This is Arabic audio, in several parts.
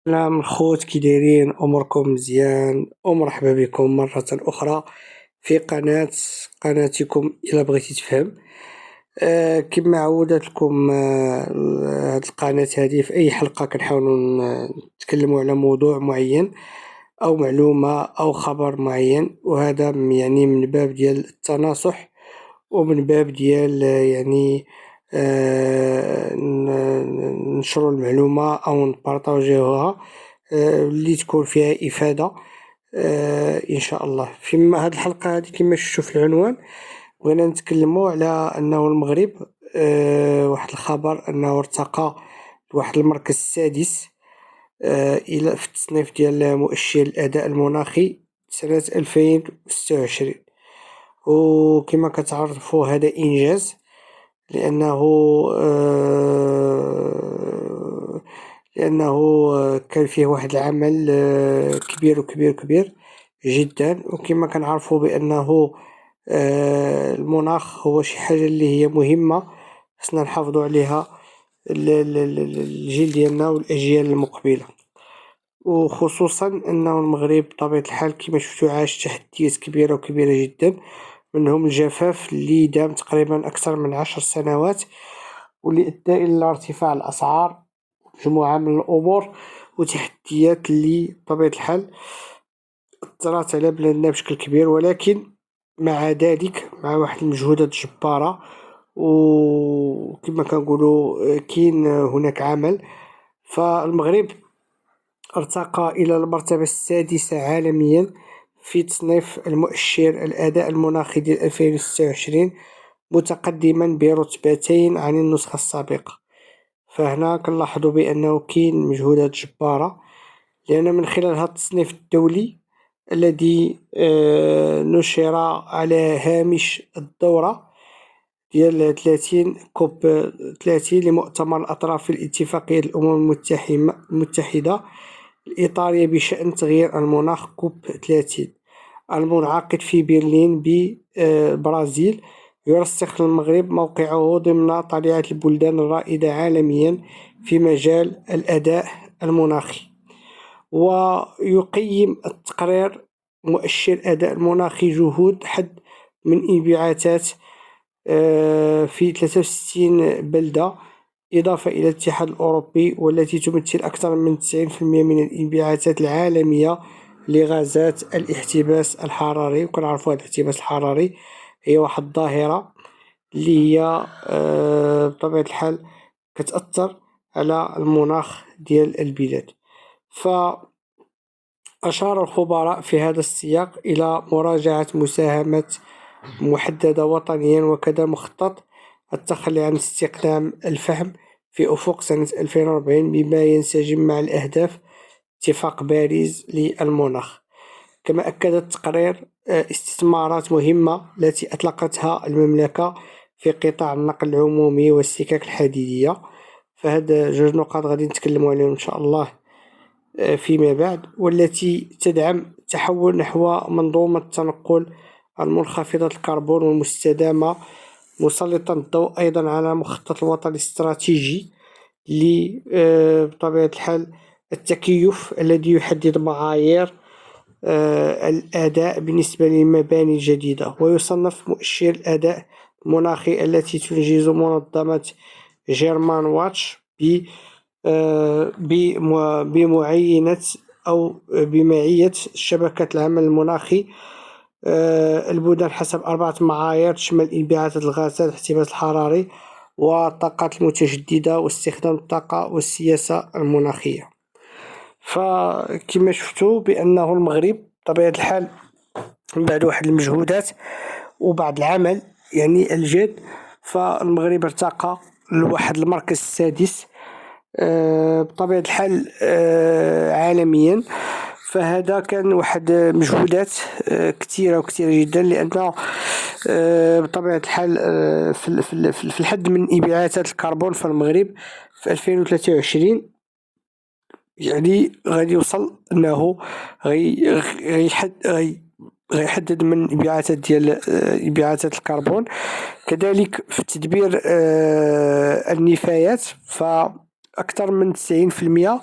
سلام الخوت، كي دايرين؟ اموركم مزيان؟ ومرحبا بكم مرة اخرى في قناتكم الا بغيتي تفهم. كما عودت لكم هاد القناة هذه في اي حلقة كنحاولوا نتكلموا على موضوع معين او معلومة او خبر معين، وهذا يعني من باب ديال التناصح ومن باب ديال يعني ننشروا المعلومة أو نبارطاجيوها اللي تكون فيها إفادة إن شاء الله. في هذه الحلقة هذه كما شفتوا في العنوان بغينا نتكلموا على أنه المغرب واحد الخبر أنه ارتقى لواحد المركز السادس إلى في التصنيف ديال مؤشر الأداء المناخي سنة 2026. وكما كتعرفوا هذا إنجاز، لأنه كان فيه واحد العمل كبير وكبير كبير جدا. وكما كنعرفوا بأنه المناخ هو شي حاجة اللي هي مهمة، خصنا نحافظوا عليها الجيل ديالنا والأجيال المقبلة، وخصوصا أنه المغرب بطبيعة الحال كما شفتوا عاش تحديات كبيرة وكبيرة جدا، منهم الجفاف اللي دام تقريبا أكثر من 10 سنوات، واللي أدى إلى ارتفاع الأسعار، مجموعة من الأمور وتحديات اللي بطبيعة الحال أثرت على بلادنا بشكل كبير. ولكن مع ذلك، مع واحد المجهودات جبارة، وكما كنقولوا كاين هناك عمل، فالمغرب ارتقى إلى المرتبة السادسة عالميا في تصنيف المؤشر الأداء المناخي ديال 2026، متقدما برتبتين عن النسخة السابقة. فهنا كنلاحظوا بأنه كاين مجهودات جبارة، لأن من خلال هذا التصنيف الدولي الذي نشر على هامش الدورة ديال 30 كوب 30 لمؤتمر الأطراف في الاتفاقية الأمم المتحدة الإطارية بشأن تغيير المناخ كوب 30 المنعقد في برلين بالبرازيل، يرسخ المغرب موقعه ضمن طليعة البلدان الرائدة عالميا في مجال الأداء المناخي. ويقيم التقرير مؤشر أداء المناخي جهود حد من انبعاثات في 63 بلدة، إضافة إلى الاتحاد الأوروبي، والتي تمثل أكثر من 90% من الانبعاثات العالمية لغازات الاحتباس الحراري. وكنعرفوا هذا الاحتباس الحراري هي واحد الظاهرة اللي هي بطبيعة الحال كتأثر على المناخ ديال البلاد. فأشار الخبراء في هذا السياق إلى مراجعة مساهمات محددة وطنيا، وكذا مخطط التخلي عن استخدام الفحم في أفق سنة 2040 بما ينسجم مع الأهداف اتفاق باريس للمناخ. كما أكد التقرير استثمارات مهمة التي أطلقتها المملكة في قطاع النقل العمومي والسكك الحديدية، فهذا جوج نقاط غادي نتكلموا عليهم إن شاء الله فيما بعد، والتي تدعم تحول نحو منظومة التنقل المنخفضة الكربون والمستدامة، مسلطا الضوء أيضا على مخطط الوطني الاستراتيجي بطبيعة الحال التكيف الذي يحدد معايير الأداء بالنسبة للمباني الجديدة. ويصنف مؤشر الأداء المناخي التي تنجز منظمة جيرمان واتش بمعينة أو بمعية شبكة العمل المناخي البلدان حسب 4 معايير تشمل انبعاثات الغازات، الاحتباس الحراري، والطاقات المتجددة، واستخدام الطاقة، والسياسة المناخية. فكما شفتوا بأنه المغرب بطبيعة الحال بعد واحد المجهودات وبعد العمل يعني الجاد، فالمغرب ارتقى لواحد المركز السادس بطبيعة الحال عالميا. فهذا كان واحد مجهودات كثيرة وكثيرة جدا، لأن بطبيعة الحال في الحد من انبعاثات الكربون في المغرب في 2023 يعني غادي يوصل أنه غيحدد من انبعاثات ديال انبعاثات الكربون. كذلك في تدبير النفايات، فأكثر من 90%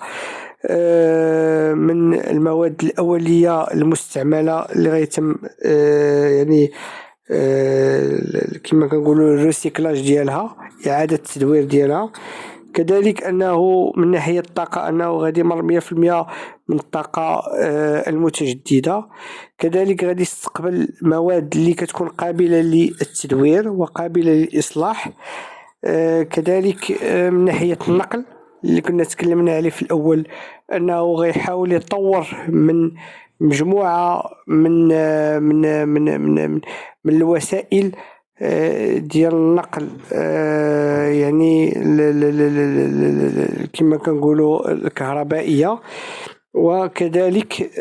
من المواد الأولية المستعملة اللي غيتم يعني كما كنقولو الريسيكلاج ديالها، إعادة التدوير ديالها. كذلك أنه من ناحية الطاقة أنه غادي يمر 100% من الطاقة المتجددة. كذلك غادي يستقبل مواد اللي كتكون قابلة للتدوير وقابلة للإصلاح. كذلك من ناحية النقل اللي كنا تكلمنا عليه في الأول، أنه غيحاول يطور من مجموعة من الوسائل ديال النقل، يعني كما كنقولوا الكهربائية. وكذلك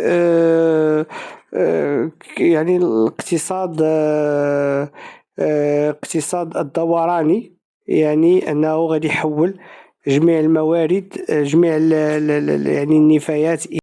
يعني الاقتصاد الدوراني، يعني أنه غادي يحول جميع الموارد، جميع يعني النفايات